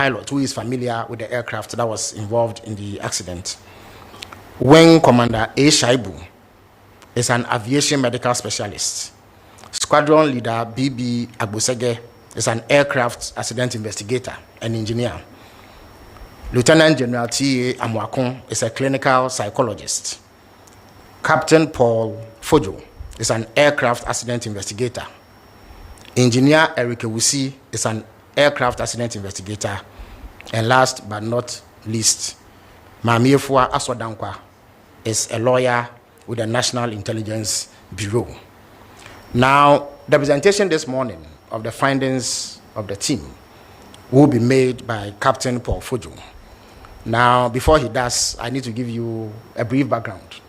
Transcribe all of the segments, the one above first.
pilot who is familiar with the aircraft that was involved in the accident. Wing Commander A. Shaibu is an aviation medical specialist. Squadron Leader B.B. Agbosege is an aircraft accident investigator and engineer. Lieutenant General T.A. Amwakon is a clinical psychologist. Captain Paul Fojo is an aircraft accident investigator. Engineer Eric Ewusi is an aircraft accident investigator. And last but not least, Mamiefua Aswadankwa is a lawyer with the National Intelligence Bureau. Now, the presentation this morning of the findings of the team will be made by Captain Paul Fojo. Now, before he does, I need to give you a brief background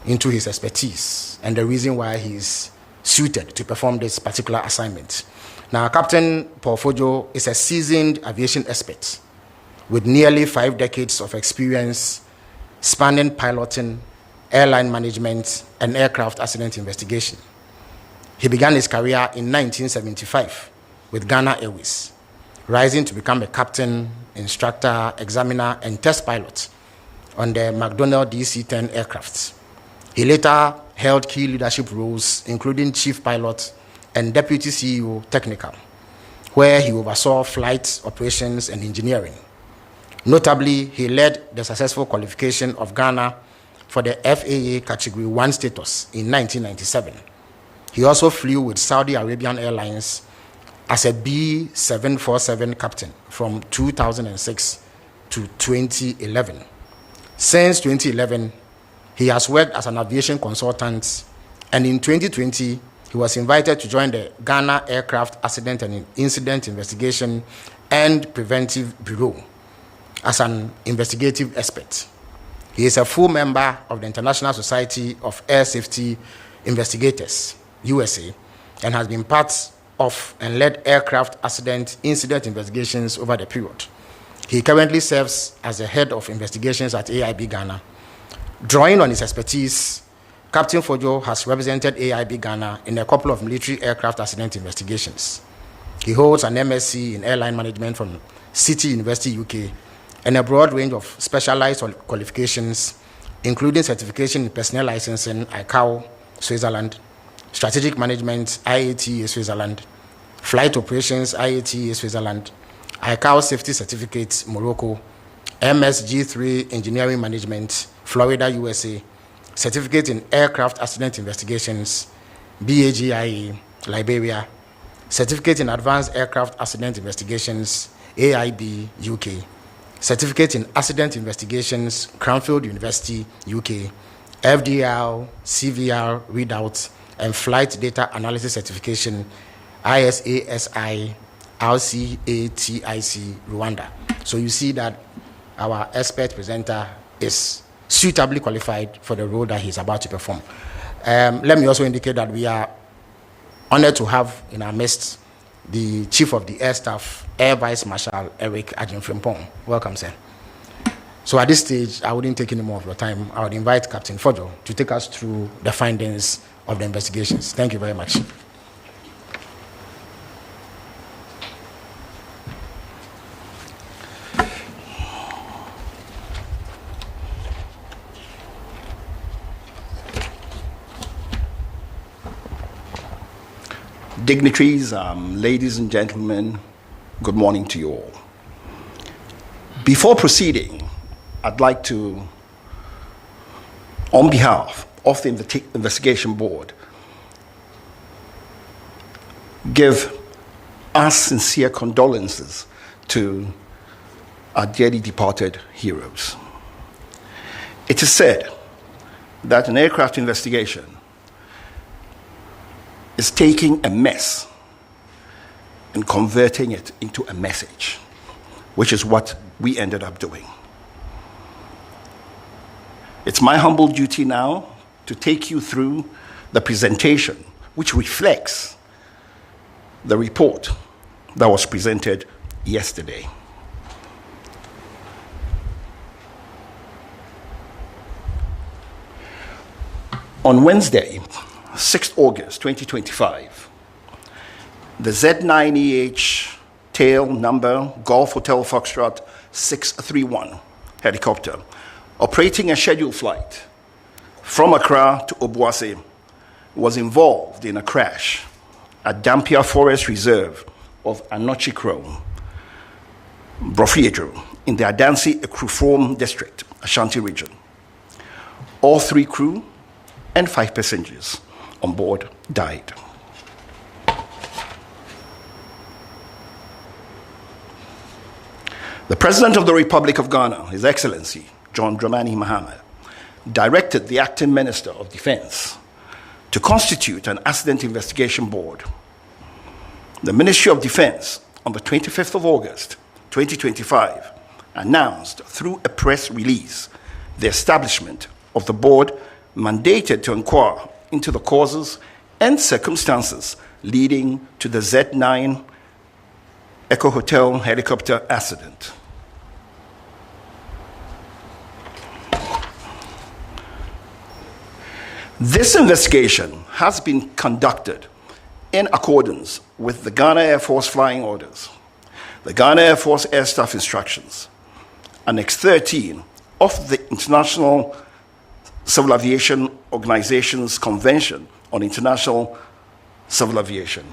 into his expertise and the reason why he is suited to perform this particular assignment. Now, Captain Paul Fojo is a seasoned aviation expert with nearly 5 decades of experience spanning piloting, airline management, and aircraft accident investigation. He began his career in 1975 with Ghana Airways, rising to become a captain, instructor, examiner, and test pilot on the McDonnell DC-10 aircraft. He later held key leadership roles, including chief pilot and deputy CEO technical, where he oversaw flight operations and engineering. Notably, he led the successful qualification of Ghana for the FAA Category 1 status in 1997. He also flew with Saudi Arabian Airlines as a B747 captain from 2006 to 2011. Since 2011, he has worked as an aviation consultant, and in 2020, he was invited to join the Ghana Aircraft Accident and Incident Investigation and Preventive Bureau as an investigative expert. He is a full member of the International Society of Air Safety Investigators, USA, and has been part of and led aircraft accident incident investigations over the period. He currently serves as the head of investigations at AIB Ghana. Drawing on his expertise, Captain Fojo has represented AIB Ghana in a couple of military aircraft accident investigations. He holds an MSc in airline management from City University, UK, and a broad range of specialized qualifications, including certification in personnel licensing, ICAO, Switzerland, strategic management, IATA, Switzerland, flight operations, IATA, Switzerland, ICAO safety certificate, Morocco, MSG3 engineering management, Florida, USA, certificate in aircraft accident investigations, BAGIA, Liberia, certificate in advanced aircraft accident investigations, AIB, UK, certificate in accident investigations, Cranfield University, UK, FDR, CVR readout, and flight data analysis certification, ISASI, RCATIC, Rwanda. So you see that our expert presenter is suitably qualified for the role that he's about to perform. Let me also indicate that we are honored to have in our midst the Chief of the Air Staff, Air Vice Marshal Eric Ajimfrimpong. Welcome, sir. So at this stage, I wouldn't take any more of your time. I would invite Captain Fojo to take us through the findings of the investigations. Thank you very much. Dignitaries, ladies and gentlemen, good morning to you all. Before proceeding, I'd like to, on behalf of the investigation board, give our sincere condolences to our dearly departed heroes. It is said that an aircraft investigation is taking a mess and converting it into a message, which is what we ended up doing. It's my humble duty now to take you through the presentation, which reflects the report that was presented yesterday. On Wednesday, 6th August 2025, the Z9EH tail number Golf Hotel Foxtrot 631 helicopter, operating a scheduled flight from Accra to Obuasi, was involved in a crash at Dampier Forest Reserve of Anochikro, Brofriedro, in the Adansi Ekruform district, Ashanti region. All 3 crew and 5 passengers on board died. The President of the Republic of Ghana, His Excellency John Dramani Mahama, directed the Acting Minister of Defense to constitute an accident investigation board. The Ministry of Defense, on the 25th of August, 2025, announced through a press release the establishment of the board mandated to inquire into the causes and circumstances leading to the Z9 Echo Hotel helicopter accident. This investigation has been conducted in accordance with the Ghana Air Force flying orders, the Ghana Air Force Air Staff Instructions, Annex 13 of the International Civil Aviation Organization's Convention on International Civil Aviation.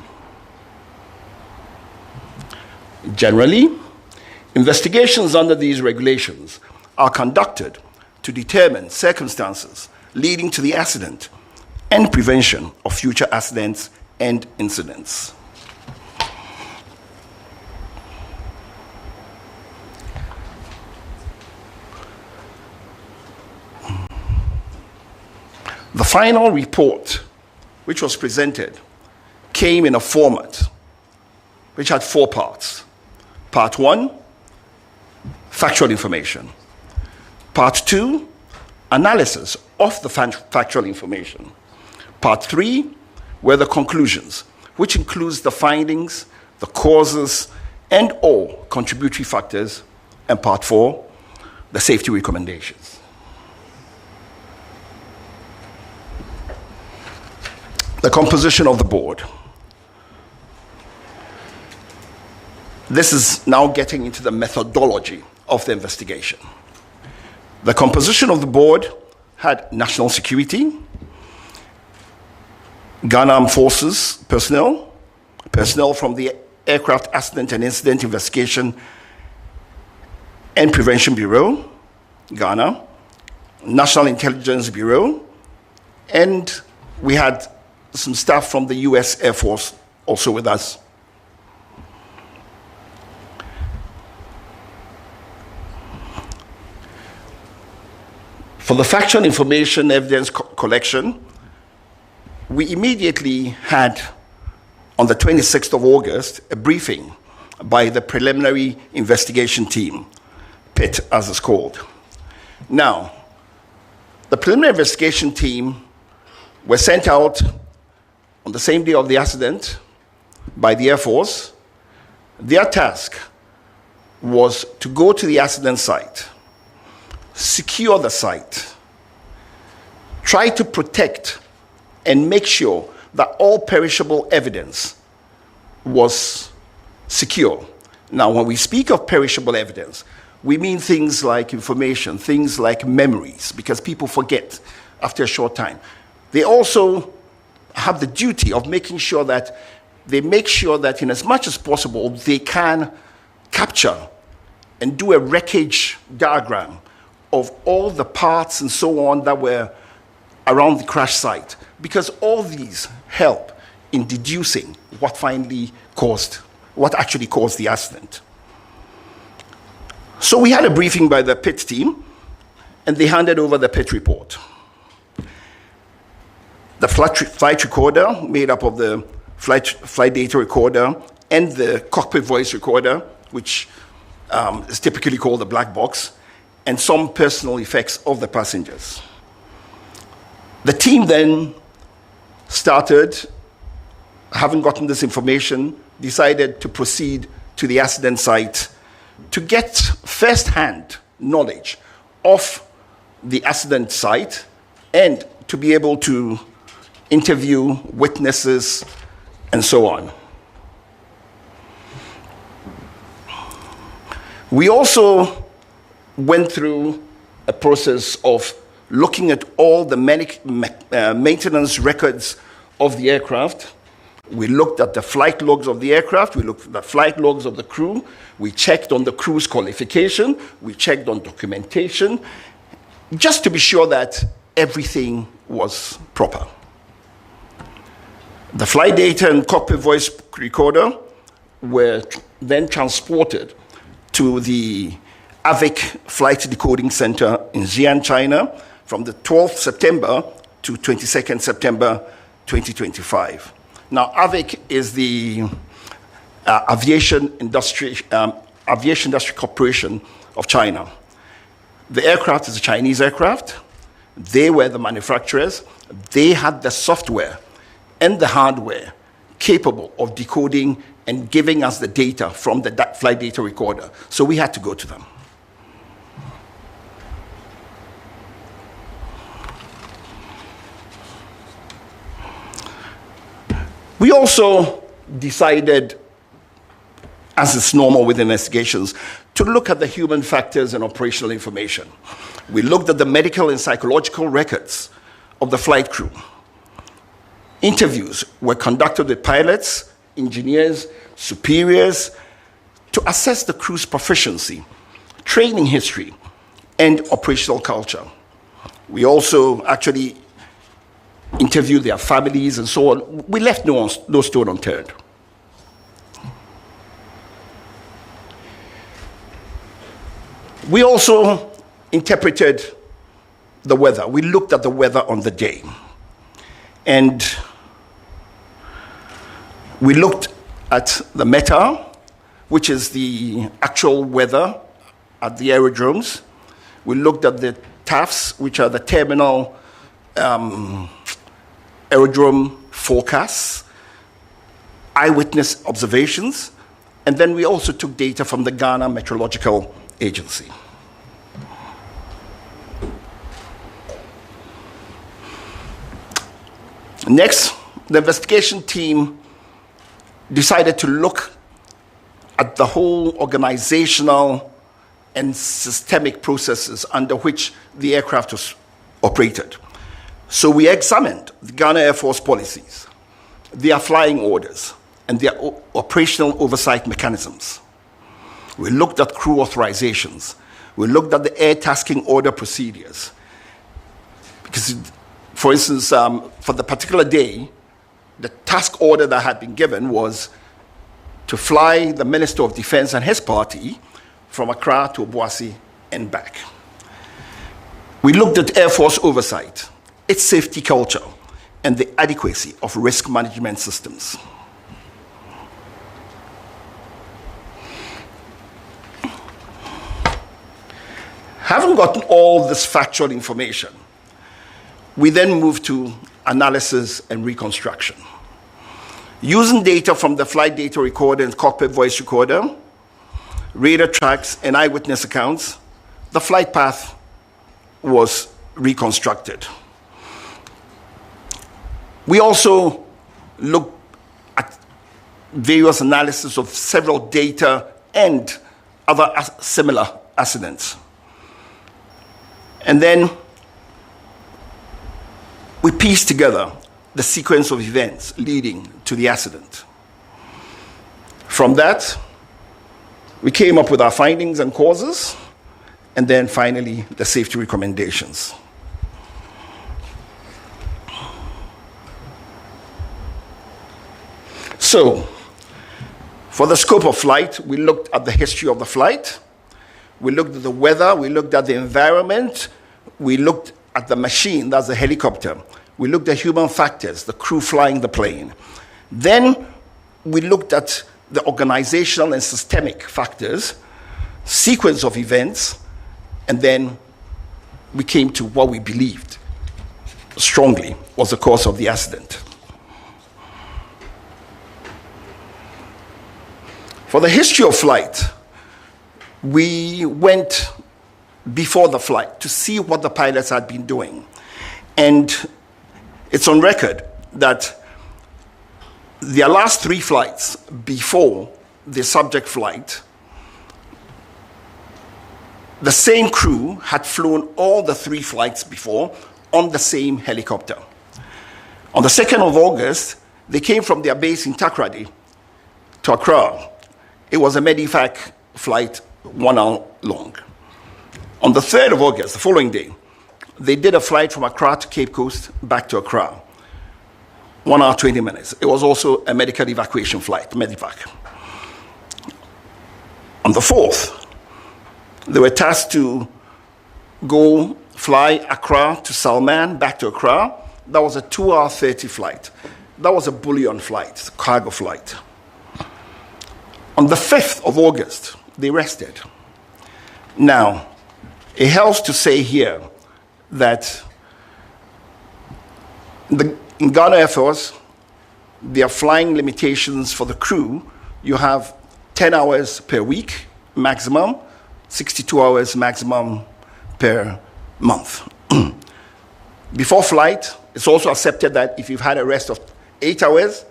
Generally, investigations under these regulations are conducted to determine circumstances leading to the accident and prevention of future accidents and incidents. The final report, which was presented, came in a format which had 4 parts. Part 1, factual information. Part 2, analysis of the factual information. Part 3 were the conclusions, which includes the findings, the causes, and all contributory factors. And Part 4, the safety recommendations. The composition of the board. This is now getting into the methodology of the investigation. The composition of the board had national security, Ghana Armed Forces personnel, personnel from the Aircraft Accident and Incident Investigation and Prevention Bureau, Ghana, National Intelligence Bureau, and we had some staff from the US Air Force also with us. For the factual information evidence collection, we immediately had, on the 26th of August, a briefing by the preliminary investigation team, PIT as it's called. Now, the preliminary investigation team were sent out on the same day of the accident by the Air Force. Their task was to go to the accident site, secure the site, try to protect and make sure that all perishable evidence was secure. Now, when we speak of perishable evidence, we mean things like information, things like memories, because people forget after a short time. They also have the duty of making sure that in as much as possible, they can capture and do a wreckage diagram of all the parts and so on that were around the crash site, because all these help in deducing what actually caused the accident. So we had a briefing by the PIT team, and they handed over the PIT report. The flight recorder, made up of the flight data recorder and the cockpit voice recorder, which is typically called the black box, and some personal effects of the passengers. The team then started, having gotten this information, decided to proceed to the accident site to get first-hand knowledge of the accident site and to be able to interview witnesses and so on. We also went through a process of looking at all the maintenance records of the aircraft. We looked at the flight logs of the aircraft, we looked at the flight logs of the crew, we checked on the crew's qualification, we checked on documentation, just to be sure that everything was proper. The flight data and cockpit voice recorder were then transported to the AVIC Flight Decoding Center in Xi'an, China, from the 12th September to 22nd September 2025. Now, AVIC is the Aviation Industry Corporation of China. The aircraft is a Chinese aircraft. They were the manufacturers. They had the software and the hardware capable of decoding and giving us the data from the flight data recorder. So we had to go to them. We also decided, as is normal with investigations, to look at the human factors and operational information. We looked at the medical and psychological records of the flight crew. Interviews were conducted with pilots, engineers, superiors, to assess the crew's proficiency, training history, and operational culture. We also actually interviewed their families and so on. We left no stone unturned. We also interpreted the weather. We looked at the weather on the day. And we looked at the META, which is the actual weather at the aerodromes. We looked at the TAFs, which are the terminal aerodrome forecasts, eyewitness observations, and then we also took data from the Ghana Meteorological Agency. Next, the investigation team decided to look at the whole organizational and systemic processes under which the aircraft was operated. So we examined the Ghana Air Force policies, their flying orders, and their operational oversight mechanisms. We looked at crew authorizations. We looked at the air tasking order procedures. Because, for instance, for the particular day, the task order that had been given was to fly the Minister of Defense and his party from Accra to Obuasi and back. We looked at Air Force oversight, its safety culture, and the adequacy of risk management systems. Having gotten all this factual information, we then moved to analysis and reconstruction. Using data from the flight data recorder and cockpit voice recorder, radar tracks, and eyewitness accounts, the flight path was reconstructed. We also looked at various analysis of several data and other similar accidents. And then we pieced together the sequence of events leading to the accident. From that, we came up with our findings and causes, and then finally, the safety recommendations. So, for the scope of flight, we looked at the history of the flight, we looked at the weather, we looked at the environment, we looked at the machine, that's the helicopter, we looked at human factors, the crew flying the plane. Then we looked at the organizational and systemic factors, sequence of events, and then we came to what we believed strongly was the cause of the accident. For the history of flight, we went before the flight to see what the pilots had been doing. And it's on record that their last 3 flights before the subject flight, the same crew had flown all the 3 flights before on the same helicopter. On the 2nd of August, they came from their base in Takoradi to Accra. It was a Medivac flight, 1 hour long. On the 3rd of August, the following day, they did a flight from Accra to Cape Coast, back to Accra. 1 hour, 20 minutes. It was also a medical evacuation flight, Medivac. On the 4th, they were tasked to go fly Accra to Salman, back to Accra. That was a 2 hour 30 flight. That was a bullion flight, cargo flight. On the 5th of August, they rested. Now, it helps to say here that in Ghana Air Force, there are flying limitations for the crew. You have 10 hours per week maximum, 62 hours maximum per month. Before flight, it's also accepted that if you've had a rest of 8 hours,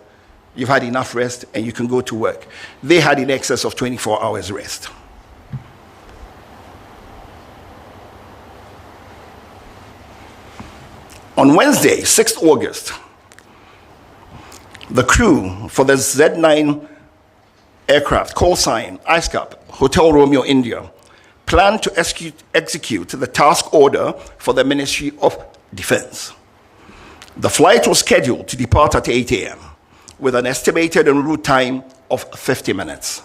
you've had enough rest and you can go to work. They had in excess of 24 hours rest. On Wednesday, 6th August, the crew for the Z9 aircraft, call sign, ISCAP, Hotel Romeo, India, planned to execute the task order for the Ministry of Defense. The flight was scheduled to depart at 8 a.m. with an estimated en route time of 50 minutes.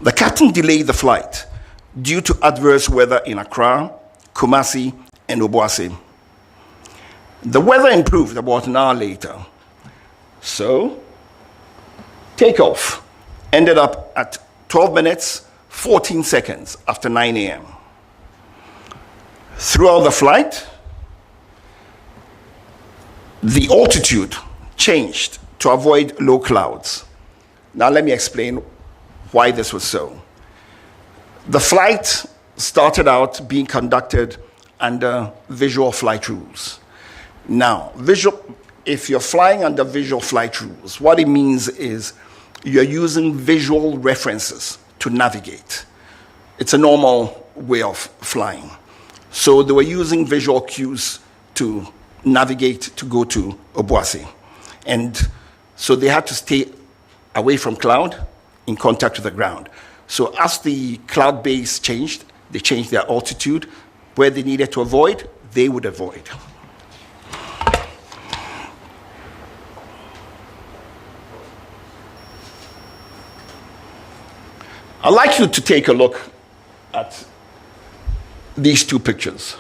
The captain delayed the flight due to adverse weather in Accra, Kumasi, and Obuasi. The weather improved about an hour later. So, takeoff ended up at 12 minutes, 14 seconds after 9 a.m. Throughout the flight, the altitude changed to avoid low clouds. Now let me explain why this was so. The flight started out being conducted under visual flight rules. Now, if you're flying under visual flight rules, what it means is you're using visual references to navigate. It's a normal way of flying. So they were using visual cues to navigate to go to Obuasi. And so they had to stay away from cloud, in contact with the ground. So as the cloud base changed, they changed their altitude. Where they needed to avoid, they would avoid. I'd like you to take a look at these 2 pictures.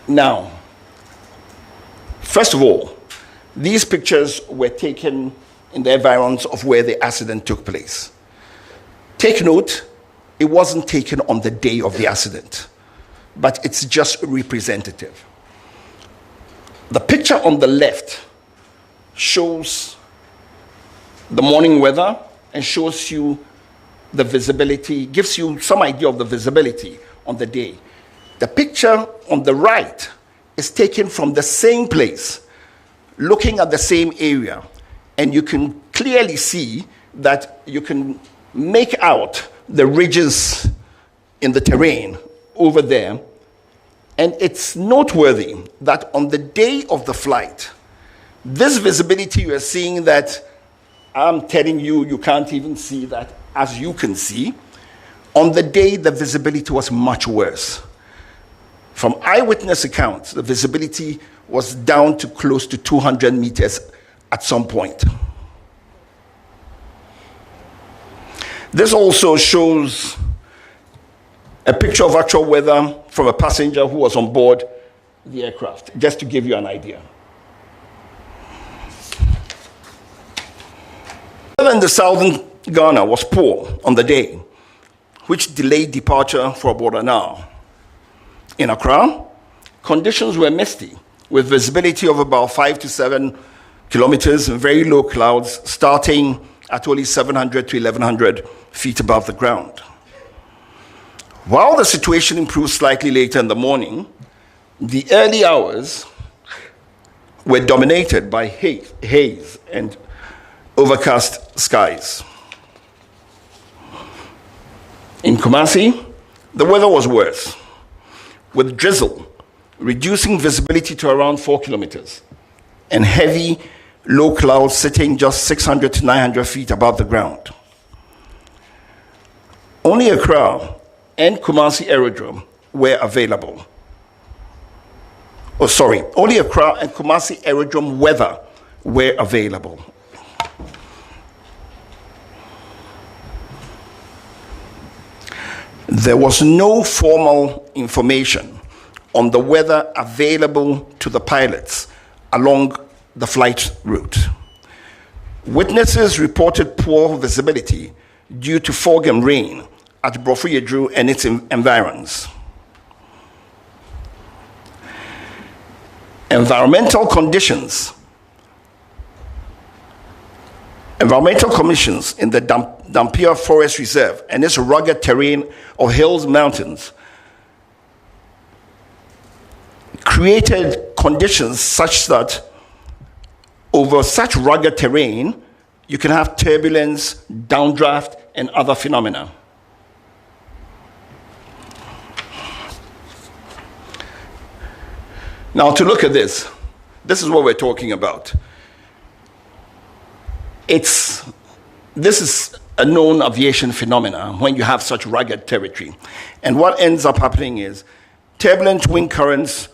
Now, first of all, these pictures were taken in the environs of where the accident took place. Take note, it wasn't taken on the day of the accident, but it's just representative. The picture on the left shows the morning weather and shows you the visibility, gives you some idea of the visibility on the day. The picture on the right is taken from the same place, looking at the same area, and you can clearly see that you can make out the ridges in the terrain over there. And it's noteworthy that on the day of the flight, this visibility you are seeing that I'm telling you, you can't even see that as you can see. On the day, the visibility was much worse. From eyewitness accounts, the visibility was down to close to 200 meters at some point. This also shows a picture of actual weather from a passenger who was on board the aircraft, just to give you an idea. Weather in the southern Ghana was poor on the day, which delayed departure for about an hour. In Accra, conditions were misty, with visibility of about 5 to 7 kilometers and very low clouds, starting at only 700 to 1,100 feet above the ground. While the situation improved slightly later in the morning, the early hours were dominated by haze and overcast skies. In Kumasi, The weather was worse, with drizzle reducing visibility to around 4 kilometers and heavy low clouds sitting just 600 to 900 feet above the ground. Only Accra and Kumasi Aerodrome were available. Only Accra and Kumasi Aerodrome weather were available. There was no formal information on the weather available to the pilots along the flight route. Witnesses reported poor visibility due to fog and rain at Brofuyedru and its environs. Environmental conditions in the Dampier Forest Reserve and its rugged terrain of hills, mountains, created conditions such that over such rugged terrain, you can have turbulence, downdraft, and other phenomena. Now, to look at this is what we're talking about. This is a known aviation phenomena when you have such rugged territory. And what ends up happening is turbulent wind currents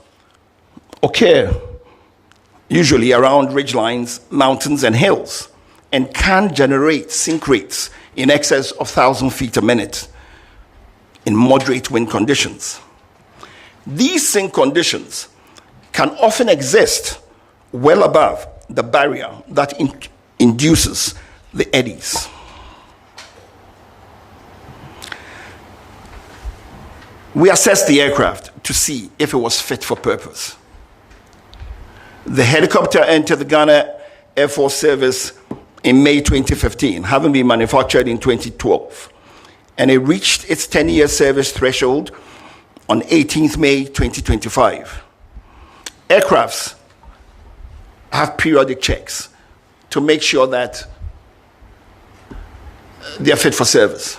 occur usually around ridgelines, mountains, and hills, and can generate sink rates in excess of 1,000 feet a minute in moderate wind conditions. These sink conditions can often exist well above the barrier that induces the eddies. We assessed the aircraft to see if it was fit for purpose. The helicopter entered the Ghana Air Force Service in May 2015, having been manufactured in 2012, and it reached its 10-year service threshold on 18th May 2025. Aircrafts have periodic checks to make sure that they are fit for service.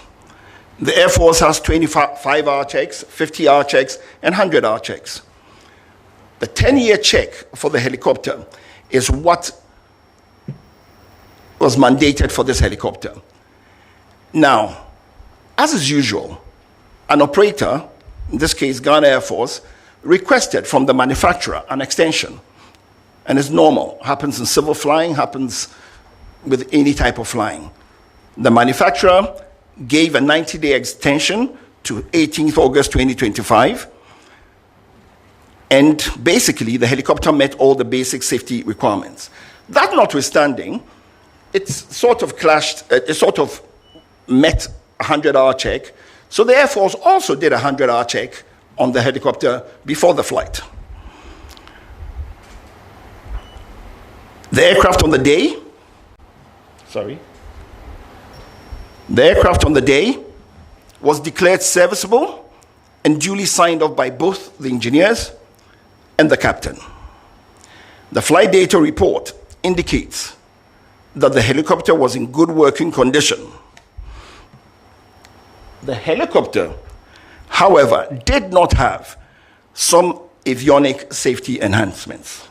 The Air Force has 25-hour checks, 50-hour checks, and 100-hour checks. The 10-year check for the helicopter is what was mandated for this helicopter. Now, as is usual, an operator, in this case Ghana Air Force, requested from the manufacturer an extension. And it's normal, happens in civil flying, happens with any type of flying. The manufacturer gave a 90-day extension to 18th August 2025. And basically, the helicopter met all the basic safety requirements. That notwithstanding, it sort of met a 100-hour check. So the Air Force also did a 100-hour check on the helicopter before the flight. The aircraft on the day was declared serviceable and duly signed off by both the engineers and the captain. The flight data report indicates that the helicopter was in good working condition. The helicopter, however, did not have some avionic safety enhancements.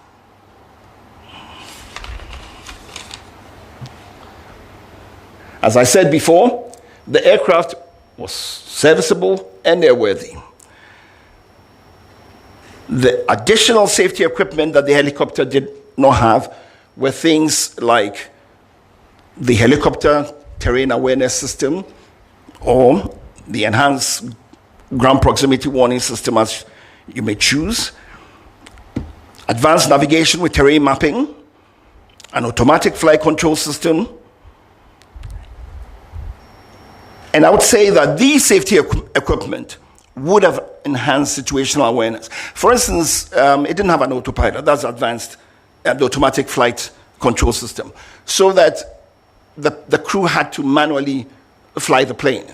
As I said before, the aircraft was serviceable and airworthy. The additional safety equipment that the helicopter did not have were things like the helicopter terrain awareness system or the enhanced ground proximity warning system, as you may choose, advanced navigation with terrain mapping, an automatic flight control system. And I would say that these safety equipment would have enhanced situational awareness. For instance, it didn't have an autopilot. That's advanced, the automatic flight control system, so that the crew had to manually fly the plane.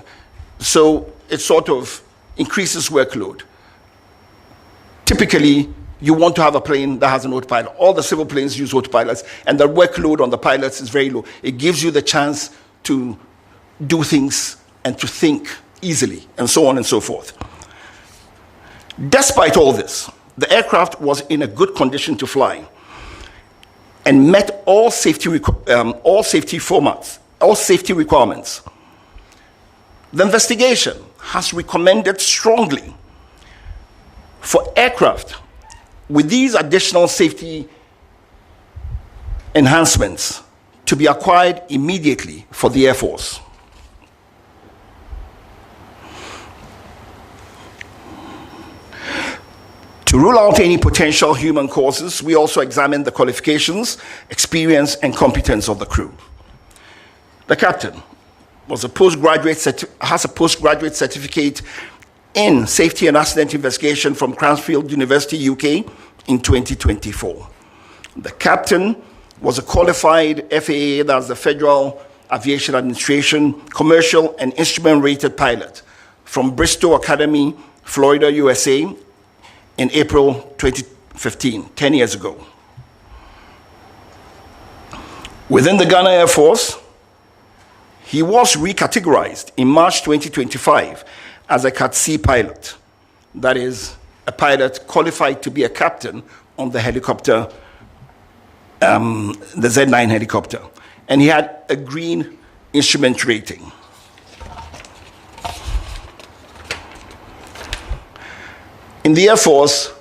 So it sort of increases workload. Typically, you want to have a plane that has an autopilot. All the civil planes use autopilots, and the workload on the pilots is very low. It gives you the chance to do things and to think easily, and so on and so forth. Despite all this, the aircraft was in a good condition to fly and met all safety requirements. The investigation has recommended strongly for aircraft with these additional safety enhancements to be acquired immediately for the Air Force. To rule out any potential human causes, we also examined the qualifications, experience, and competence of the crew. The captain has a postgraduate certificate in safety and accident investigation from Cranfield University, UK, in 2024. The captain was a qualified FAA, that's the Federal Aviation Administration, commercial and instrument-rated pilot from Bristol Academy, Florida, USA, in April 2015, 10 years ago. Within the Ghana Air Force, he was recategorized in March 2025 as a Cat C pilot. That is, a pilot qualified to be a captain on the helicopter, the Z9 helicopter. And he had a green instrument rating. In the Air Force,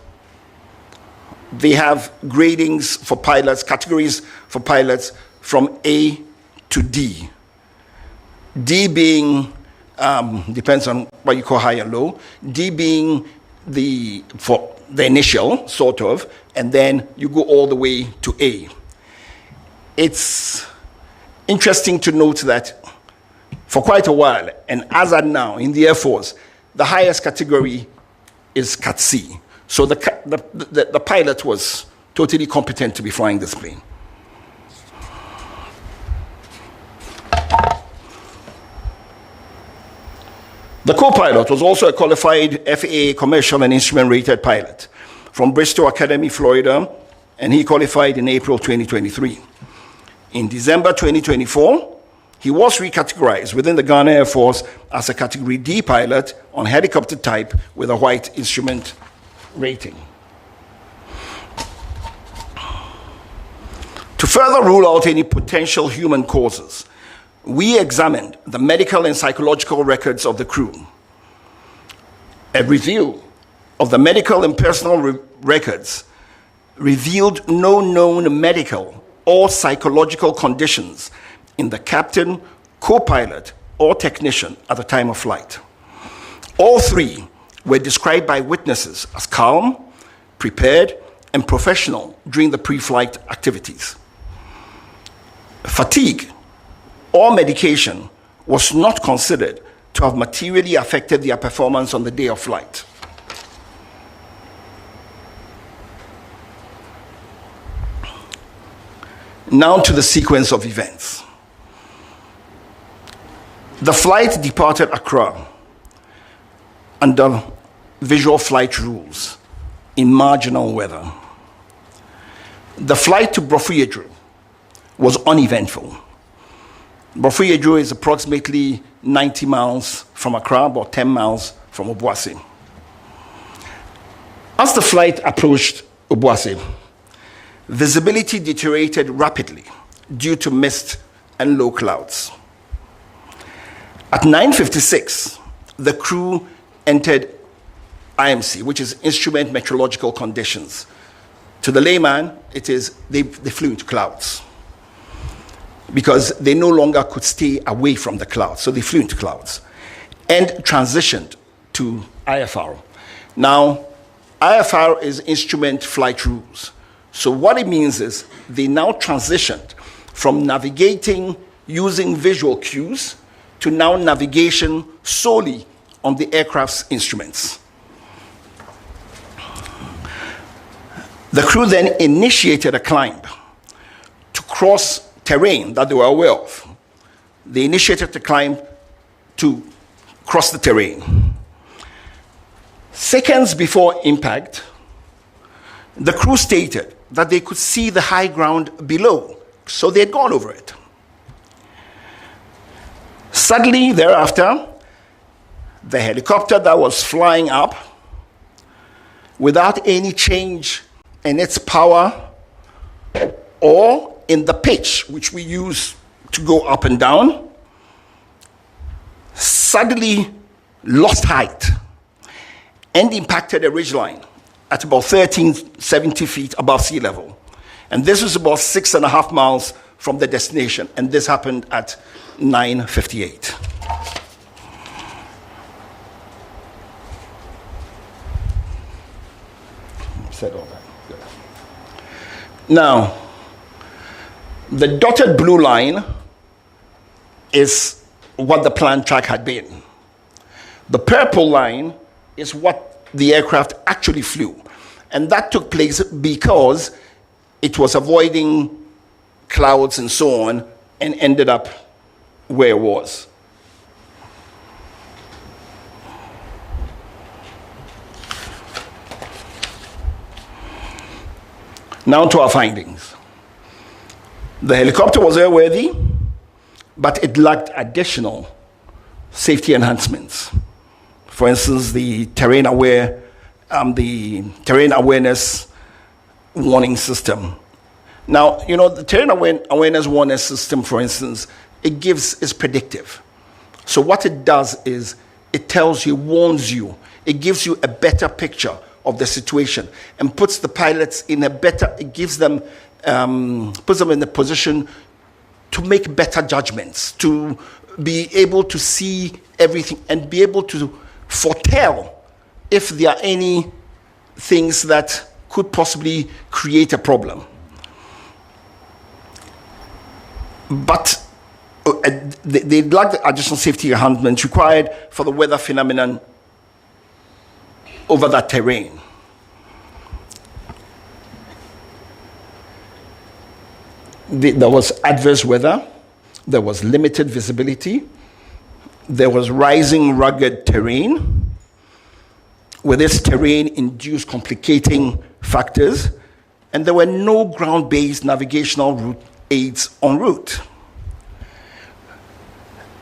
they have gradings for pilots, categories for pilots from A to D. D being, depends on what you call high and low, D being for the initial, sort of, and then you go all the way to A. It's interesting to note that for quite a while, and as at now in the Air Force, the highest category is Cat C. So the pilot was totally competent to be flying this plane. The co-pilot was also a qualified FAA commercial and instrument-rated pilot from Bristol Academy, Florida, and he qualified in April 2023. In December 2024, he was recategorized within the Ghana Air Force as a Category D pilot on helicopter type with a white instrument rating. To further rule out any potential human causes, we examined the medical and psychological records of the crew. A review of the medical and personal records revealed no known medical or psychological conditions in the captain, co-pilot, or technician at the time of flight. All three were described by witnesses as calm, prepared, and professional during the pre-flight activities. Fatigue or medication was not considered to have materially affected their performance on the day of flight. Now to the sequence of events. The flight departed Accra under visual flight rules in marginal weather. The flight to Brofuyedru was uneventful. Brofuyedru is approximately 90 miles from Accra, about 10 miles from Obuasi. As the flight approached Obuasi, visibility deteriorated rapidly due to mist and low clouds. At 9:56, the crew entered IMC, which is Instrument Meteorological Conditions. To the layman, it is they flew into clouds because they no longer could stay away from the clouds, so they flew into clouds and transitioned to IFR. Now, IFR is Instrument Flight Rules. So what it means is they now transitioned from navigating using visual cues to now navigation solely on the aircraft's instruments. The crew then initiated a climb to cross terrain that they were aware of. They initiated the climb to cross the terrain. Seconds before impact, the crew stated that they could see the high ground below, so they had gone over it. Suddenly thereafter, the helicopter that was flying up without any change in its power or in the pitch, which we use to go up and down, suddenly lost height and impacted a ridgeline at about 1370 feet above sea level. And this was about 6.5 miles from the destination, and this happened at 9:58. Said all that. Good. Now, the dotted blue line is what the planned track had been. The purple line is what the aircraft actually flew. And that took place because it was avoiding clouds and so on and ended up where it was. Now to our findings. The helicopter was airworthy, but it lacked additional safety enhancements. For instance, the terrain awareness warning system. Now, you know, the terrain awareness warning system, for instance, is predictive. So what it does is it tells you, warns you, it gives you a better picture of the situation and puts the pilots in a better, it gives them, puts them in a position to make better judgments, to be able to see everything and be able to foretell if there are any things that could possibly create a problem. But they lack the additional safety enhancements required for the weather phenomenon over that terrain. There was adverse weather, there was limited visibility, there was rising rugged terrain, with this terrain induced complicating factors, and there were no ground-based navigational route aids en route.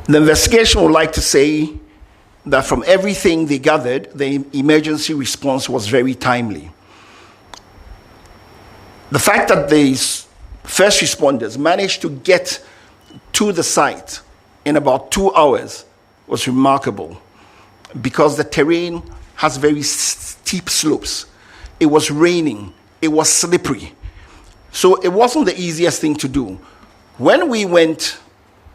The investigation would like to say that from everything they gathered, the emergency response was very timely. The fact that the first responders managed to get to the site in about 2 hours was remarkable because the terrain has very steep slopes. It was raining, it was slippery. So it wasn't the easiest thing to do. When we went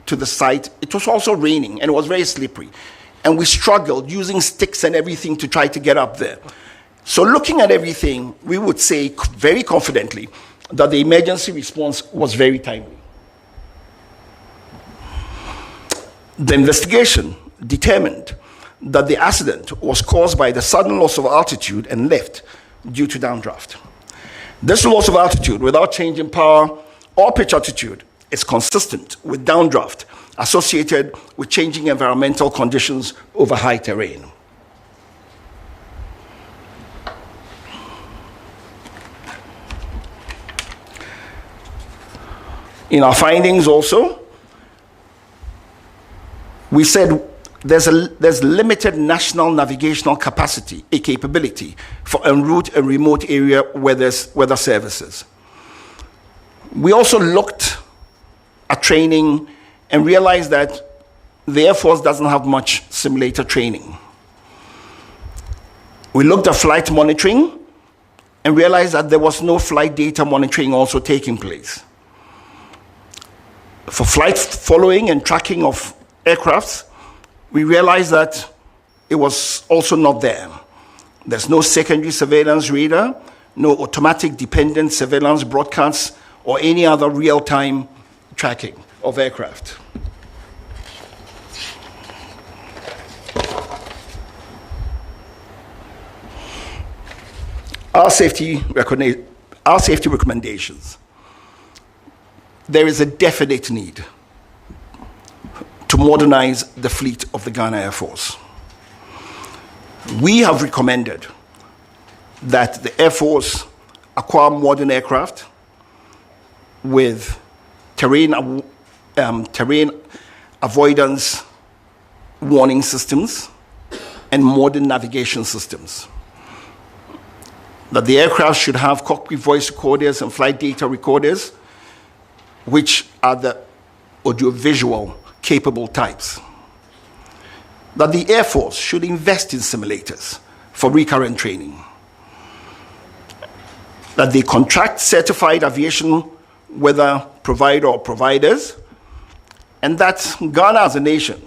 to the site, it was also raining and it was very slippery. And we struggled using sticks and everything to try to get up there. So looking at everything, we would say very confidently that the emergency response was very timely. The investigation determined that the accident was caused by the sudden loss of altitude and lift due to downdraft. This loss of altitude without change in power or pitch altitude is consistent with downdraft associated with changing environmental conditions over high terrain. In our findings also, we said there's limited national navigational capacity, a capability for en route and remote area weather services. We also looked at training and realized that the Air Force doesn't have much simulator training. We looked at flight monitoring and realized that there was no flight data monitoring also taking place. For flight following and tracking of aircrafts, we realized that it was also not there. There's no secondary surveillance radar, no automatic dependent surveillance broadcasts, or any other real-time tracking of aircraft. Our safety recommendations. There is a definite need to modernize the fleet of the Ghana Air Force. We have recommended that the Air Force acquire modern aircraft with terrain avoidance warning systems and modern navigation systems. that the aircraft should have cockpit voice recorders and flight data recorders, which are the audiovisual capable types. That the Air Force should invest in simulators for recurrent training. That they contract certified aviation weather provider or providers, and that Ghana as a nation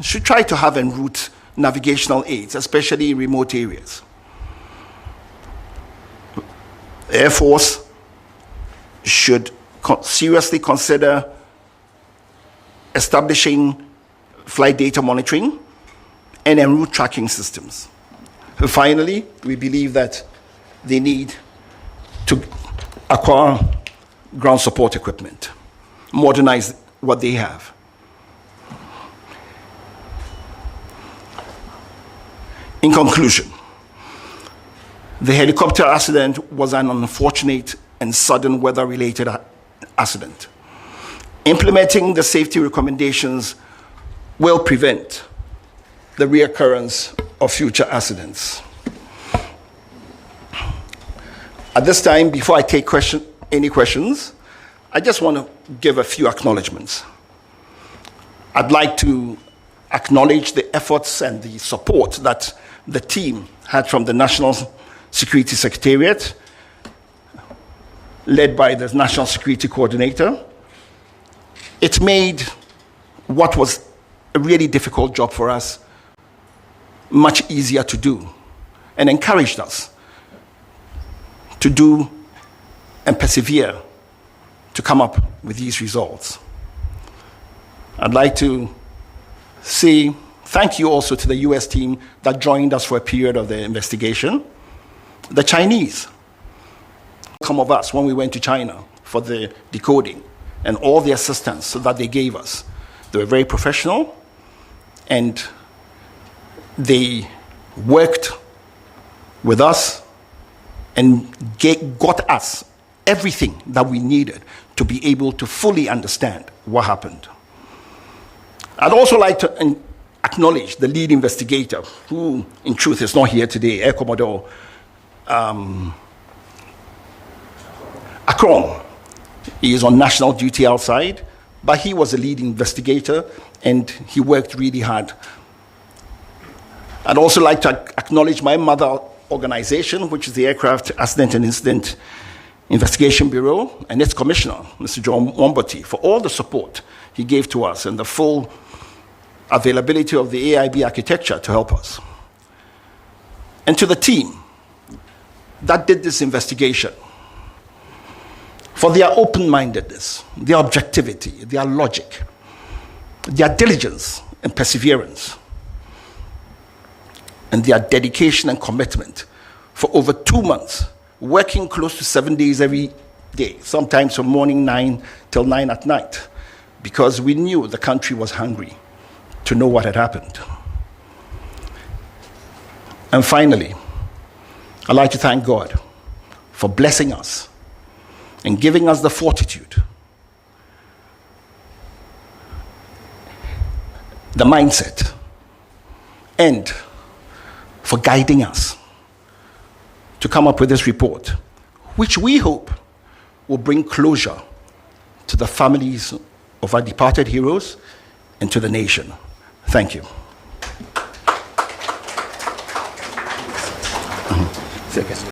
should try to have en route navigational aids, especially in remote areas. The Air Force should seriously consider establishing flight data monitoring and en route tracking systems. And finally, we believe that they need to acquire ground support equipment, modernize what they have. In conclusion, the helicopter accident was an unfortunate and sudden weather-related accident. Implementing the safety recommendations will prevent the reoccurrence of future accidents. At this time, before I take any questions, I just want to give a few acknowledgements. I'd like to acknowledge the efforts and the support that the team had from the National Security Secretariat, led by the National Security Coordinator. It made what was a really difficult job for us much easier to do, and encouraged us to do and persevere to come up with these results. I'd like to say thank you also to the US team that joined us for a period of the investigation. The Chinese, some of us, when we went to China for the decoding and all the assistance that they gave us, they were very professional, and they worked with us and got us everything that we needed to be able to fully understand what happened. I'd also like to acknowledge the lead investigator, who in truth is not here today, Air Commodore Akron. He is on national duty outside, but he was a lead investigator and he worked really hard. I'd also like to acknowledge my mother organization, which is the Aircraft Accident and Incident Investigation Bureau, and its commissioner, Mr. John Womboti, for all the support he gave to us and the full availability of the AIB architecture to help us. And to the team that did this investigation, for their open-mindedness, their objectivity, their logic, their diligence and perseverance, and their dedication and commitment for over 2 months, working close to 7 days every day, sometimes from morning 9 till 9 at night, because we knew the country was hungry to know what had happened. And finally, I'd like to thank God for blessing us and giving us the fortitude, the mindset, and for guiding us to come up with this report, which we hope will bring closure to the families of our departed heroes and to the nation. Thank you.